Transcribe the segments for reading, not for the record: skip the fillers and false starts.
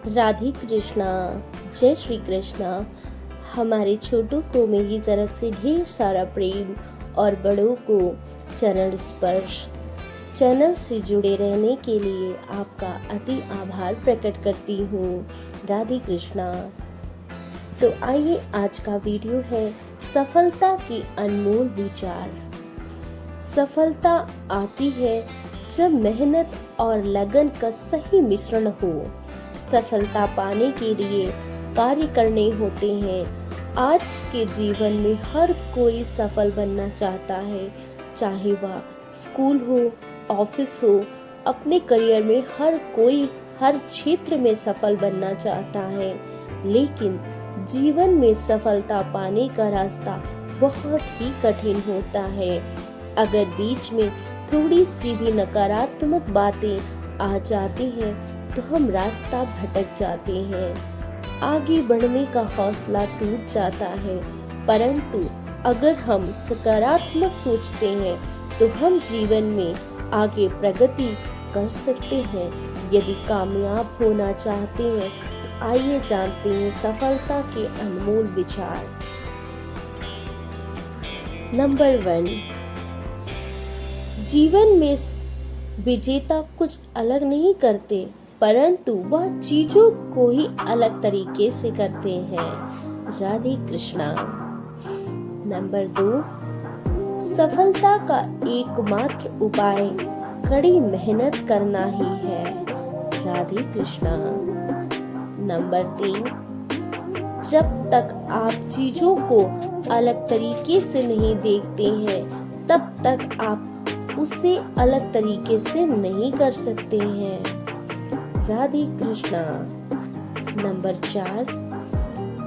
राधे कृष्णा। जय श्री कृष्णा। हमारे छोटों को मेरी तरफ से ढेर सारा प्रेम और बड़ों को चरण स्पर्श। चैनल से जुड़े रहने के लिए आपका अति आभार प्रकट करती हूँ। राधे कृष्णा। तो आइए, आज का वीडियो है सफलता की अनमोल विचार। सफलता आती है जब मेहनत और लगन का सही मिश्रण हो। सफलता पाने के लिए कार्य करने होते हैं। आज के जीवन में हर कोई सफल बनना चाहता है, चाहे वह स्कूल हो, ऑफिस हो। अपने करियर में हर कोई हर क्षेत्र में सफल बनना चाहता है, लेकिन जीवन में सफलता पाने का रास्ता बहुत ही कठिन होता है। अगर बीच में थोड़ी सी भी नकारात्मक बातें आ जाती हैं तो हम रास्ता भटक जाते हैं, आगे बढ़ने का हौसला टूट जाता है। परंतु अगर हम सकारात्मक सोचते हैं तो हम जीवन में आगे प्रगति कर सकते हैं। यदि कामयाब होना चाहते हैं तो आइए जानते हैं सफलता के अनमोल विचार। नंबर 1, जीवन में विजेता कुछ अलग नहीं करते, परंतु वह चीजों को ही अलग तरीके से करते हैं। राधे कृष्णा। नंबर 2, सफलता का एकमात्र उपाय कड़ी मेहनत करना ही है। राधे कृष्णा। नंबर 3, जब तक आप चीजों को अलग तरीके से नहीं देखते हैं, तब तक आप उसे अलग तरीके से नहीं कर सकते हैं। राधे कृष्णा। नंबर 4,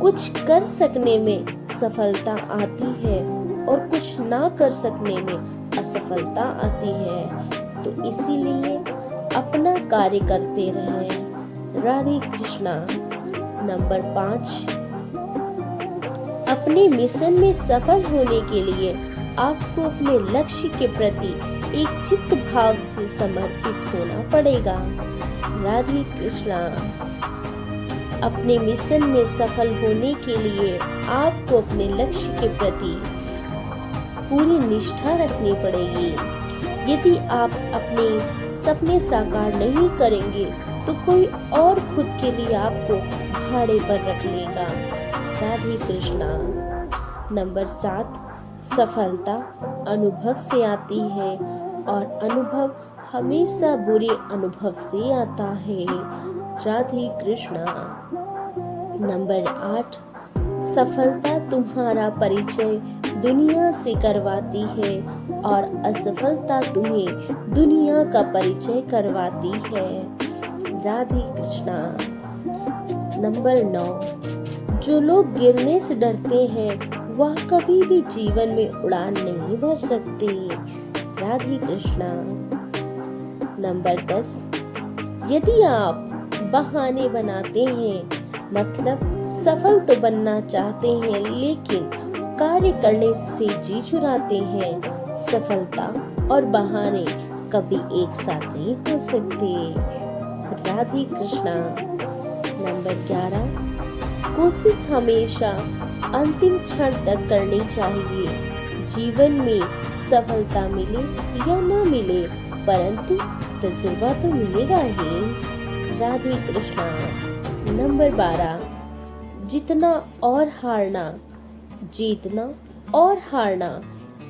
कुछ कर सकने में सफलता आती है और कुछ ना कर सकने में असफलता आती है, तो इसीलिए अपना कार्य करते रहें। राधे कृष्णा। नंबर 5, अपने मिशन में सफल होने के लिए आपको अपने लक्ष्य के प्रति एक चित्त भाव से समर्पित होना पड़ेगा। राधे कृष्णा। अपने मिशन में सफल होने के लिए आपको अपने लक्ष्य के प्रति पूरी निष्ठा रखनी पड़ेगी। यदि आप अपने सपने साकार नहीं करेंगे तो कोई और खुद के लिए आपको भाड़े पर रख लेगा। राधे कृष्णा। नंबर 7, सफलता अनुभव से आती है और अनुभव हमेशा बुरे अनुभव से आता है। राधे कृष्णा। नंबर 8, सफलता तुम्हारा परिचय दुनिया से करवाती है और असफलता तुम्हें दुनिया का परिचय करवाती है। राधे कृष्णा। नंबर 9, जो लोग गिरने से डरते हैं वह कभी भी जीवन में उड़ान नहीं भर सकते। राधे कृष्णा। नंबर 10, यदि आप बहाने बनाते हैं, मतलब सफल तो बनना चाहते हैं लेकिन कार्य करने से जी चुराते हैं, सफलता और बहाने कभी एक साथ नहीं हो सकते। राधे कृष्णा। नंबर 11, कोशिश हमेशा अंतिम क्षण तक करनी चाहिए। जीवन में सफलता मिले या ना मिले, परंतु तजुर्बा तो मिलेगा ही। राधे कृष्णा। नंबर 12, जितना और हारना, जीतना और हारना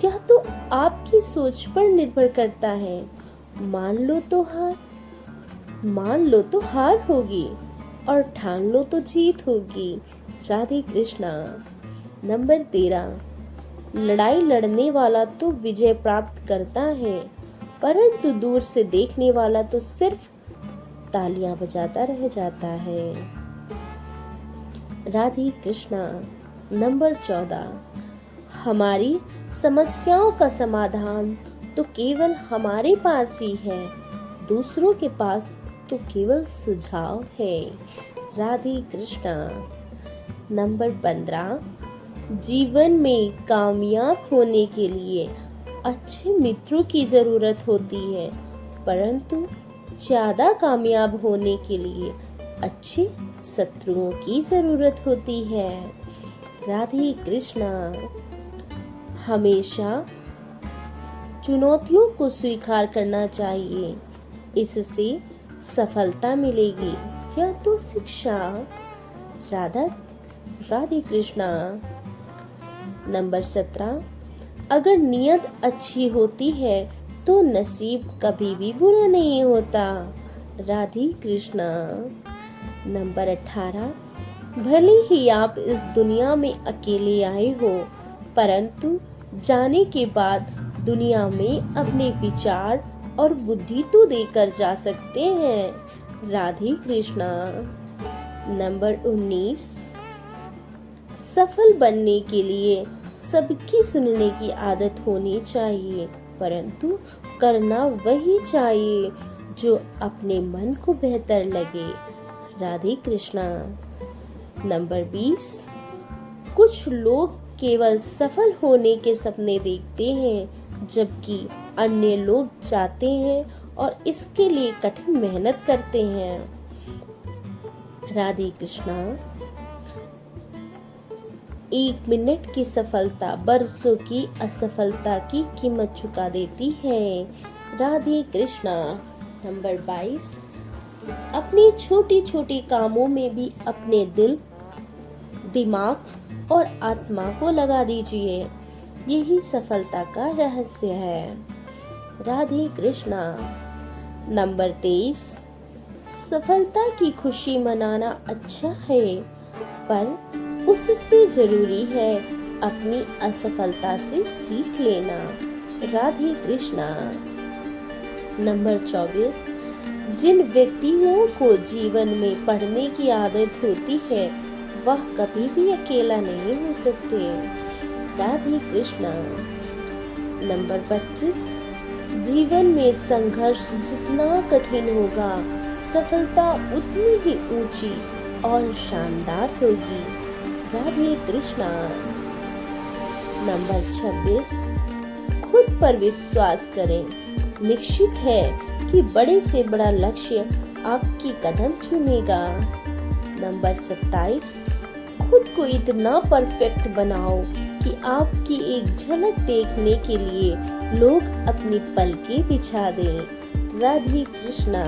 यह तो आपकी सोच पर निर्भर करता है। मान लो तो हार होगी और ठान लो तो जीत होगी। राधे कृष्णा। नंबर 13, लड़ाई लड़ने वाला तो विजय प्राप्त करता है, परंतु दूर से देखने वाला तो सिर्फ तालियां बजाता रह जाता है। राधे कृष्णा। नंबर 14, हमारी समस्याओं का समाधान तो केवल हमारे पास ही है, दूसरों के पास तो केवल सुझाव है। राधे कृष्णा। नंबर 15, जीवन में कामयाब होने के लिए अच्छे मित्रों की जरूरत होती है, परंतु ज्यादा कामयाब होने के लिए अच्छे शत्रुओं की जरूरत होती है। राधे कृष्णा। हमेशा चुनौतियों को स्वीकार करना चाहिए, इससे सफलता मिलेगी। यह तो शिक्षा। राधे कृष्णा। नंबर 17, अगर नीयत अच्छी होती है तो नसीब कभी भी बुरा नहीं होता। राधे कृष्णा। नंबर 18, भले ही आप इस दुनिया में अकेले आए हो, परंतु जाने के बाद दुनिया में अपने विचार और बुद्धि तो देकर जा सकते हैं। राधे कृष्णा। नंबर 19, सफल बनने के लिए सबकी सुनने की आदत होनी चाहिए, परंतु करना वही चाहिए जो अपने मन को बेहतर लगे। राधे कृष्णा। नंबर 20, कुछ लोग केवल सफल होने के सपने देखते हैं, जबकि अन्य लोग चाहते हैं और इसके लिए कठिन मेहनत करते हैं। राधे कृष्णा। 1 मिनट की सफलता बरसों की असफलता की कीमत चुका देती है। राधे कृष्णा। नंबर 22, अपनी छोटी छोटी कामों में भी अपने दिल, दिमाग और आत्मा को लगा दीजिए, यही सफलता का रहस्य है। राधे कृष्णा। नंबर 23, सफलता की खुशी मनाना अच्छा है, पर उससे जरूरी है अपनी असफलता से सीख लेना। राधे कृष्णा। नंबर 24, जिन व्यक्तियों को जीवन में पढ़ने की आदत होती है वह कभी भी अकेला नहीं हो सकते। राधे कृष्णा। नंबर 25, जीवन में संघर्ष जितना कठिन होगा, सफलता उतनी ही ऊंची और शानदार होगी। राधे कृष्णा। नंबर 26, खुद पर विश्वास करें। निश्चित है कि बड़े से बड़ा लक्ष्य आपकी कदम चूमेगा। नंबर 27, खुद को इतना परफेक्ट बनाओ कि आपकी एक झलक देखने के लिए लोग अपनी पलकें बिछा दें। राधे कृष्णा।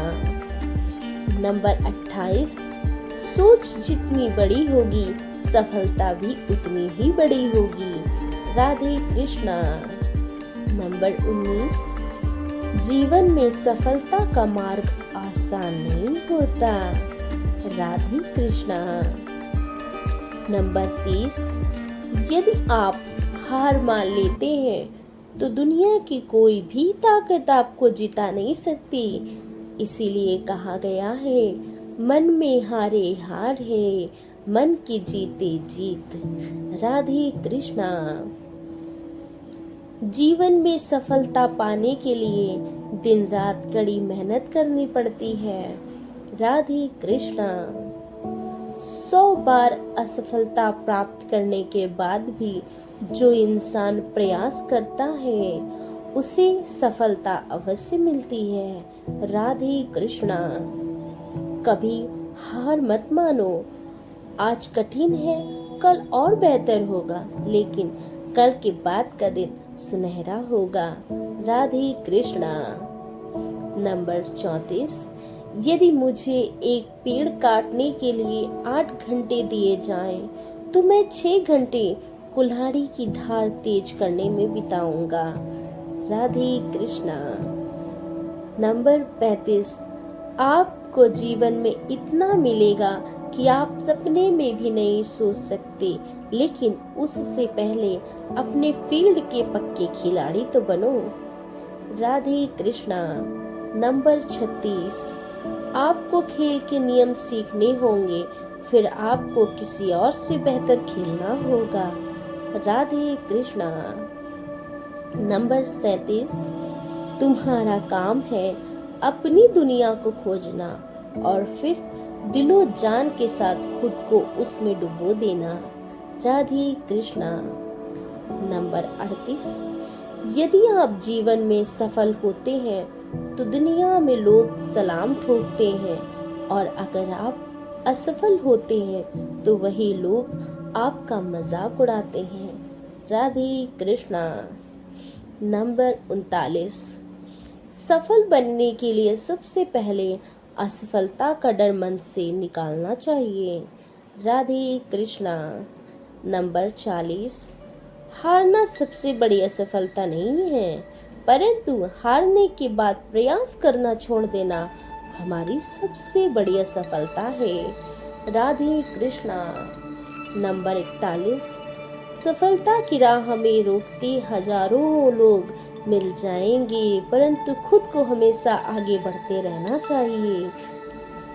नंबर 28, सोच जितनी बड़ी होगी सफलता भी उतनी ही बड़ी होगी। राधे कृष्णा। नंबर 19, जीवन में सफलता का मार्ग आसान नहीं होता। राधे कृष्णा। नंबर 30, यदि आप हार मान लेते हैं तो दुनिया की कोई भी ताकत आपको जिता नहीं सकती। इसीलिए कहा गया है, मन में हारे हार है, मन की जीते जीत। राधे कृष्णा। जीवन में सफलता पाने के लिए दिन रात कड़ी मेहनत करनी पड़ती है। राधे कृष्णा। 100 बार असफलता प्राप्त करने के बाद भी जो इंसान प्रयास करता है उसे सफलता अवश्य मिलती है। राधे कृष्णा। कभी हार मत मानो। आज कठिन है, कल और बेहतर होगा, लेकिन कल के बाद का दिन सुनहरा होगा। राधे कृष्णा। नंबर 34, यदि मुझे एक पेड़ काटने के लिए 8 घंटे दिए जाएं, तो मैं 6 घंटे कुल्हाड़ी की धार तेज करने में बिताऊंगा। राधे कृष्णा। नंबर 35, आपको जीवन में इतना मिलेगा कि आप सपने में भी नहीं सोच सकते, लेकिन उससे पहले अपने फील्ड के पक्के खिलाड़ी तो बनो। राधे कृष्णा। नंबर 36, आपको खेल के नियम सीखने होंगे, फिर आपको किसी और से बेहतर खेलना होगा। राधे कृष्णा। नंबर 37, तुम्हारा काम है अपनी दुनिया को खोजना और फिर दिलो जान के साथ खुद को उसमें डुबो देना। राधे कृष्णा। नंबर 38, यदि आप जीवन में सफल होते हैं तो दुनिया में लोग सलाम ठोकते हैं, और अगर आप असफल होते हैं तो वही लोग आपका मजाक उड़ाते हैं। राधे कृष्णा। नंबर 39। सफल बनने के लिए सबसे पहले असफलता का डर मन से निकालना चाहिए। राधे कृष्णा। नंबर 40। हारना सबसे बड़ी असफलता नहीं है, परंतु हारने के बाद प्रयास करना छोड़ देना हमारी सबसे बड़ी असफलता है। राधे कृष्णा। नंबर 41। सफलता की राह हमें रोकते हजारों लोग मिल जाएंगे, परंतु खुद को हमेशा आगे बढ़ते रहना चाहिए।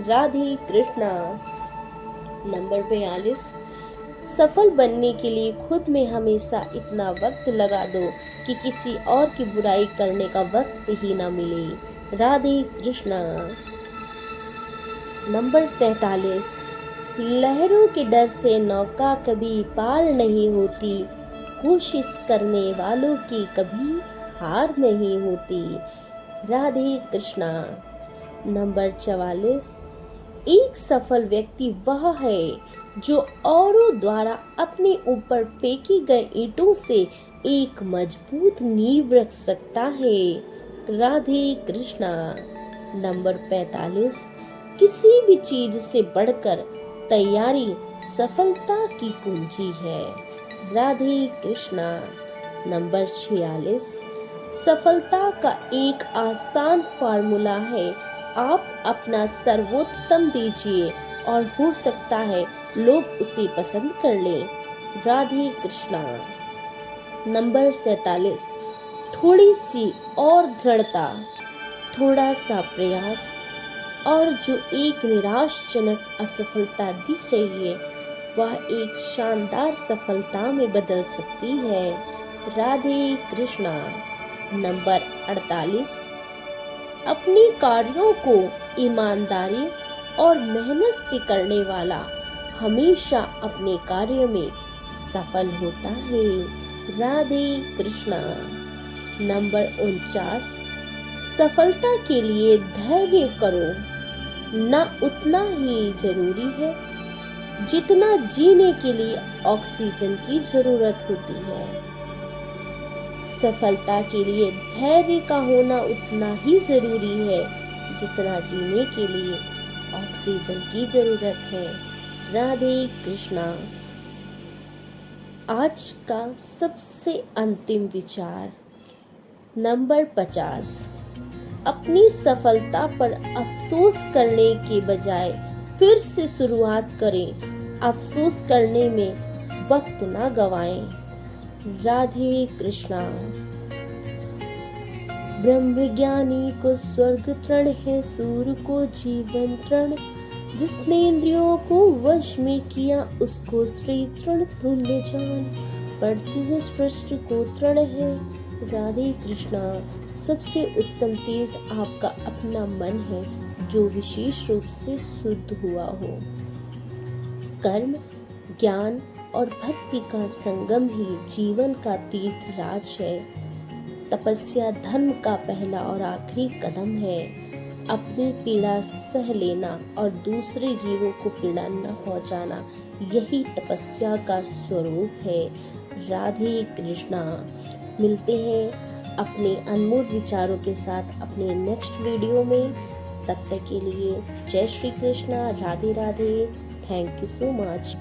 राधे कृष्णा। नंबर 42। सफल बनने के लिए खुद में हमेशा इतना वक्त लगा दो कि किसी और की बुराई करने का वक्त ही ना मिले। राधे कृष्णा। नंबर 43। लहरों के डर से नौका कभी पार नहीं होती, कोशिश करने वालों की कभी हार नहीं होती। राधे कृष्णा। नंबर 44। एक सफल व्यक्ति वह है जो औरों द्वारा अपने ऊपर फेंकी गई ईंटों से एक मजबूत नींव रख सकता है। राधे कृष्णा। नंबर 45। किसी भी चीज से बढ़कर तैयारी सफलता की कुंजी है। राधे कृष्णा। नंबर 46। सफलता का एक आसान फार्मूला है, आप अपना सर्वोत्तम दीजिए और हो सकता है लोग उसे पसंद कर लें। राधे कृष्णा। नंबर 47। थोड़ी सी और दृढ़ता, थोड़ा सा प्रयास और जो एक निराशजनक असफलता दिख रही है वह एक शानदार सफलता में बदल सकती है। राधे कृष्णा। नंबर 48। अपने कार्यों को ईमानदारी और मेहनत से करने वाला हमेशा अपने कार्य में सफल होता है। राधे कृष्णा। नंबर 49। सफलता के लिए धैर्य करो, ना उतना ही जरूरी है जितना जीने के लिए ऑक्सीजन की जरूरत होती है। सफलता के लिए धैर्य का होना उतना ही जरूरी है जितना जीने के लिए ऑक्सीजन की जरूरत है। राधे कृष्णा। आज का सबसे अंतिम विचार। नंबर 50। अपनी सफलता पर अफसोस करने के बजाय फिर से शुरुआत करें, अफसोस करने में वक्त ना गवाएं। राधे कृष्णा। ब्रह्मज्ञानी को स्वर्ग तृण है, सूर्य को जीवन तृण, जिसने इंद्रियों को वश में किया उसको श्री तृण तुल्य जान, पृथ्वी स्पृष्ट को तृण है। राधे कृष्णा। सबसे उत्तम तीर्थ आपका अपना मन है जो विशेष रूप से शुद्ध हुआ हो। कर्म, ज्ञान और भक्ति का संगम ही जीवन का तीर्थ राज है। तपस्या धर्म का पहला और आखिरी कदम है। अपनी पीड़ा सह लेना और दूसरे जीवों को पीड़ा न पहुंचाना, यही तपस्या का स्वरूप है। राधे कृष्णा। मिलते हैं अपने अनमोल विचारों के साथ अपने नेक्स्ट वीडियो में। तब तक के लिए जय Shri Krishna. Radhe Radhe. Thank you so much.